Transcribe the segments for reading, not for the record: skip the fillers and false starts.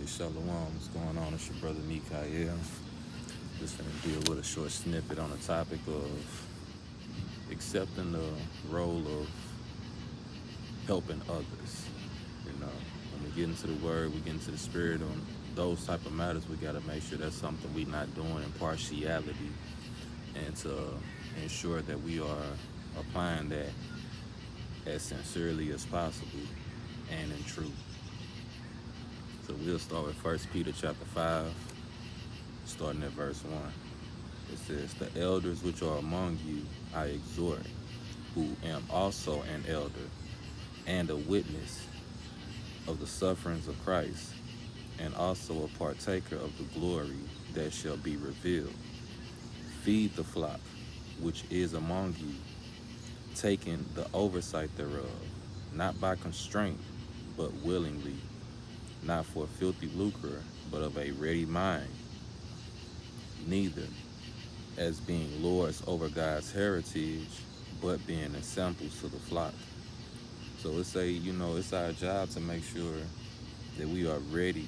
Hey, Shalom, what's going on? It's your brother Mikael. Just gonna deal with a short snippet on the topic of accepting the role of helping others. When we get into the word, we get into the spirit on those type of matters, we gotta make sure that's something we not doing in partiality and to ensure that we are applying that as sincerely as possible and in truth. So we'll start with 1 Peter chapter 5, starting at verse 1. It says, "The elders which are among you I exhort, who am also an elder and a witness of the sufferings of Christ, and also a partaker of the glory that shall be revealed. Feed the flock which is among you, taking the oversight thereof, not by constraint, but willingly, not for filthy lucre, but of a ready mind, neither as being lords over God's heritage, but being examples to the flock." So it's our job to make sure that we are ready,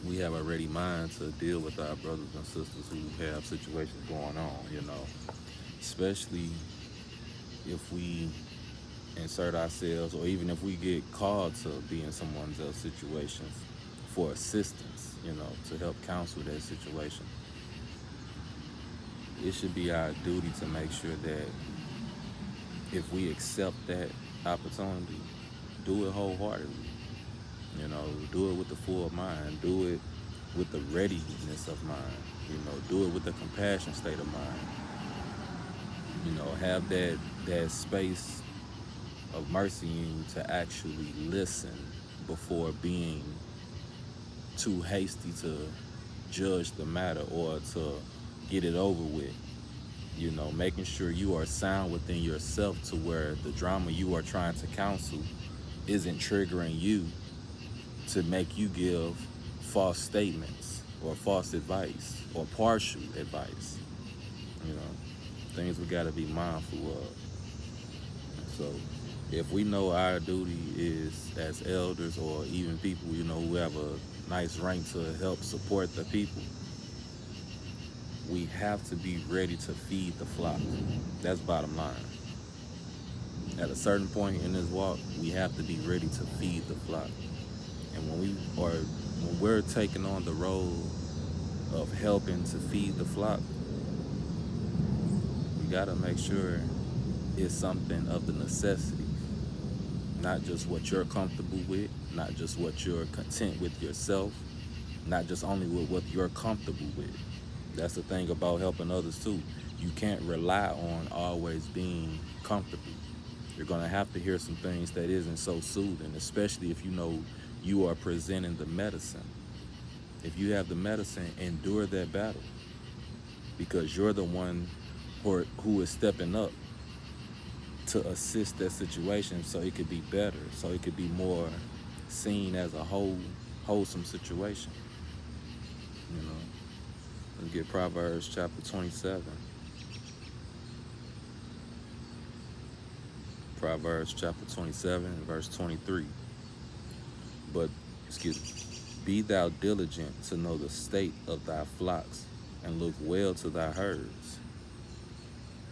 we have a ready mind to deal with our brothers and sisters who have situations going on, especially if we insert ourselves or even if we get called to be in someone else's situations for assistance, to help counsel that situation. It should be our duty to make sure that if we accept that opportunity, do it wholeheartedly. Do it with the full mind. Do it with the readiness of mind. Do it with the compassion state of mind. Have that space of mercy in you to actually listen before being too hasty to judge the matter or to get it over with. Making sure you are sound within yourself to where the drama you are trying to counsel isn't triggering you to make you give false statements or false advice or partial advice. Things we got to be mindful of. So if we know our duty is as elders or even people, who have a nice rank to help support the people, we have to be ready to feed the flock. That's bottom line. At a certain point in this walk, we have to be ready to feed the flock. And when we're taking on the role of helping to feed the flock, we gotta make sure it's something of the necessity, not just what you're comfortable with, not just what you're content with yourself, not just only with what you're comfortable with. That's the thing about helping others too. You can't rely on always being comfortable. You're gonna have to hear some things that isn't so soothing, especially if you are presenting the medicine. If you have the medicine, endure that battle, because you're the one who is stepping up to assist that situation so it could be better, so it could be more seen as a wholesome situation. Let's get Proverbs chapter 27. Proverbs chapter 27, verse 23. But, be thou diligent to know the state of thy flocks, and look well to thy herds.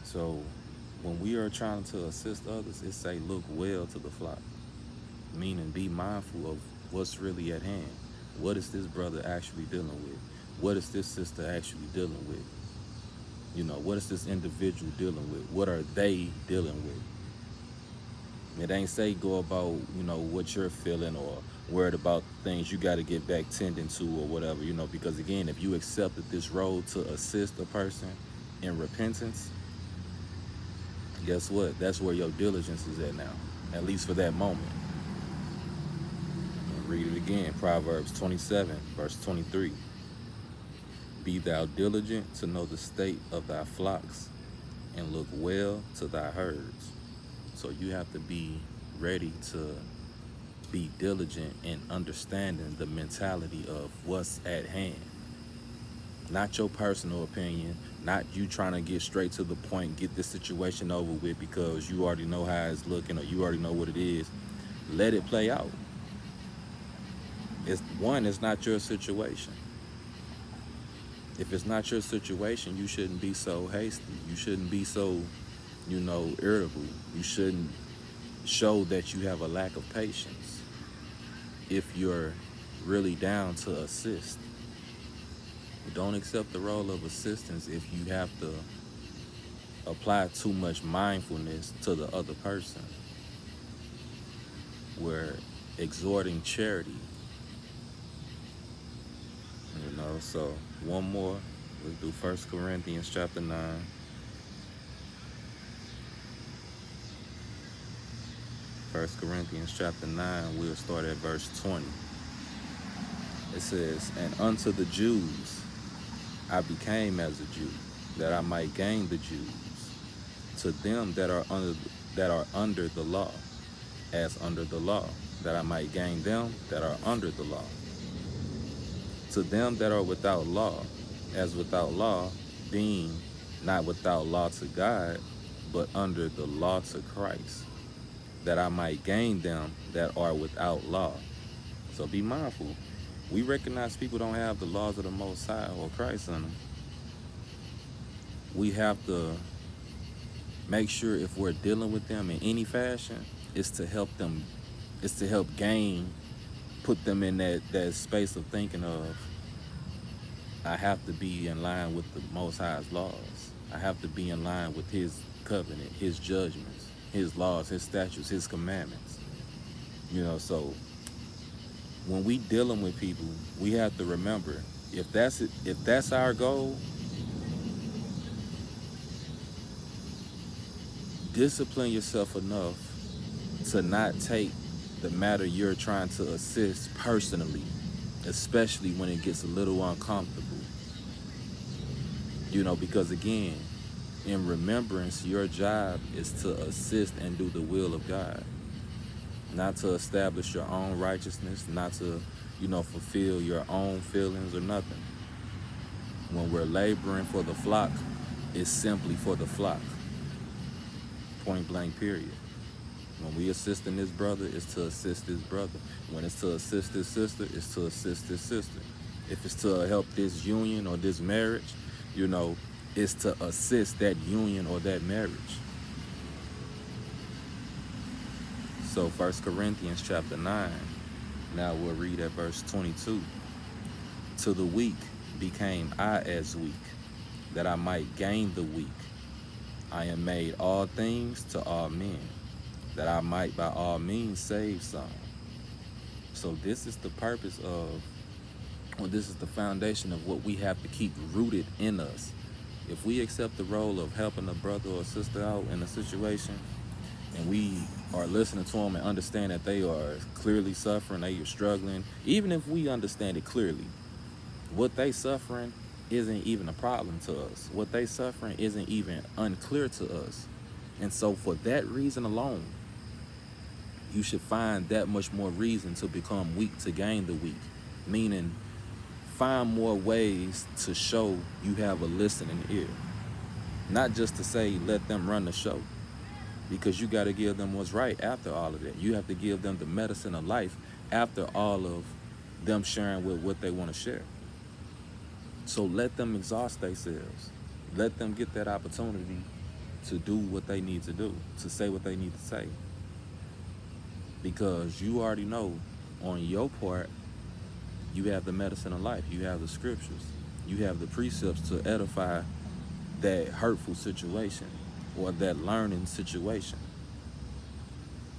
So when we are trying to assist others, it say look well to the flock, meaning be mindful of what's really at hand. What is this brother actually dealing with? What is this sister actually dealing with? What is this individual dealing with? What are they dealing with? It ain't say go about, what you're feeling or worried about things you got to get back tending to or whatever, because again, if you accepted this role to assist a person in repentance, guess what? That's where your diligence is at now, at least for that moment. Read it again, Proverbs 27, verse 23. Be thou diligent to know the state of thy flocks, and look well to thy herds. So you have to be ready to be diligent in understanding the mentality of what's at hand. Not your personal opinion, not you trying to get straight to the point, get this situation over with because you already know how it's looking or you already know what it is. Let it play out. It's not your situation. If it's not your situation, you shouldn't be so hasty. You shouldn't be so, irritable. You shouldn't show that you have a lack of patience if you're really down to assist. Don't accept the role of assistance if you have to apply too much mindfulness to the other person. We're exhorting charity, So one more, let's do 1 Corinthians chapter 9. 1 Corinthians chapter 9, we'll start at verse 20. It says, "And unto the Jews I became as a Jew, that I might gain the Jews. To them that are under the law, as under the law, that I might gain them that are under the law. To them that are without law, as without law, being not without law to God, but under the law to Christ, that I might gain them that are without law." So be mindful. We recognize people don't have the laws of the Most High or Christ in them. We have to make sure if we're dealing with them in any fashion, it's to help them, it's to help put them in that space of thinking of, I have to be in line with the Most High's laws. I have to be in line with His covenant, His judgments, His laws, His statutes, His commandments. So when we dealing with people, we have to remember, if that's our goal, discipline yourself enough to not take the matter you're trying to assist personally, especially when it gets a little uncomfortable. Because again, in remembrance, your job is to assist and do the will of God, not to establish your own righteousness, not to, fulfill your own feelings or nothing. When we're laboring for the flock, it's simply for the flock. Point blank, period. When we assist in this brother, it's to assist this brother. When it's to assist this sister, it's to assist this sister. If it's to help this union or this marriage, it's to assist that union or that marriage. So 1 Corinthians chapter 9, now we'll read at verse 22. "To the weak became I as weak, that I might gain the weak. I am made all things to all men, that I might by all means save some." So this is the purpose of, this is the foundation of what we have to keep rooted in us. If we accept the role of helping a brother or sister out in a situation, and we are listening to them and understand that they are clearly suffering, they are struggling, even if we understand it clearly, what they suffering isn't even a problem to us. What they suffering isn't even unclear to us. And so for that reason alone, you should find that much more reason to become weak to gain the weak. Meaning, find more ways to show you have a listening ear. Not just to say, let them run the show. Because you got to give them what's right after all of that. You have to give them the medicine of life after all of them sharing with what they want to share. So let them exhaust themselves. Let them get that opportunity to do what they need to do, to say what they need to say. Because you already know, on your part, you have the medicine of life. You have the scriptures. You have the precepts to edify that hurtful situation or that learning situation.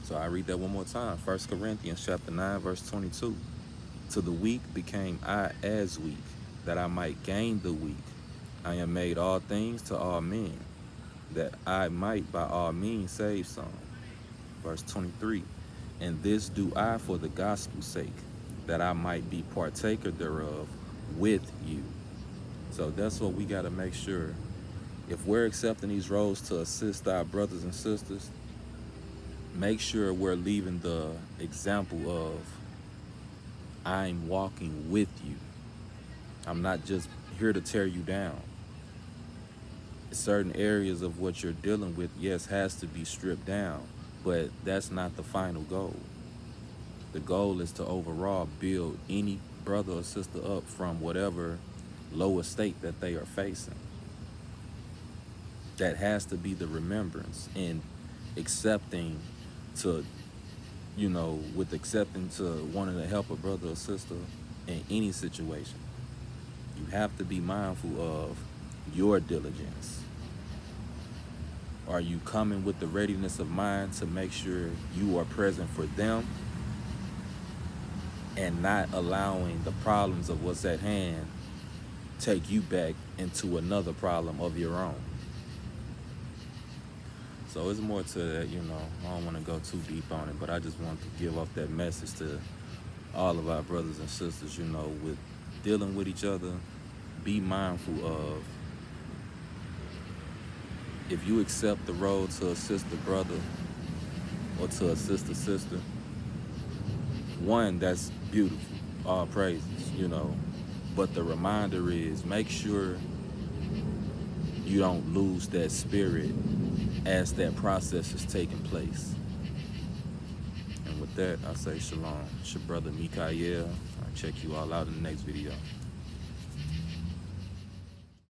So I read that one more time. 1 Corinthians chapter 9, verse 22. "To the weak became I as weak, that I might gain the weak. I am made all things to all men, that I might by all means save some." Verse 23. "And this do I for the gospel's sake, that I might be partaker thereof with you." So that's what we got to make sure. If we're accepting these roles to assist our brothers and sisters, make sure we're leaving the example of, I'm walking with you. I'm not just here to tear you down. Certain areas of what you're dealing with, yes, has to be stripped down, but that's not the final goal. The goal is to overall build any brother or sister up from whatever lower state that they are facing. That has to be the remembrance, and accepting to, with accepting to wanting to help a brother or sister in any situation. You have to be mindful of your diligence. Are you coming with the readiness of mind to make sure you are present for them and not allowing the problems of what's at hand take you back into another problem of your own? So it's more to that, I don't want to go too deep on it, but I just want to give up that message to all of our brothers and sisters, with dealing with each other. Be mindful of, if you accept the role to a sister brother or to a sister, one, that's beautiful, all praises, but the reminder is, make sure you don't lose that spirit as that process is taking place. And with that, I say shalom. It's your brother Mikael. I'll check you all out in the next video.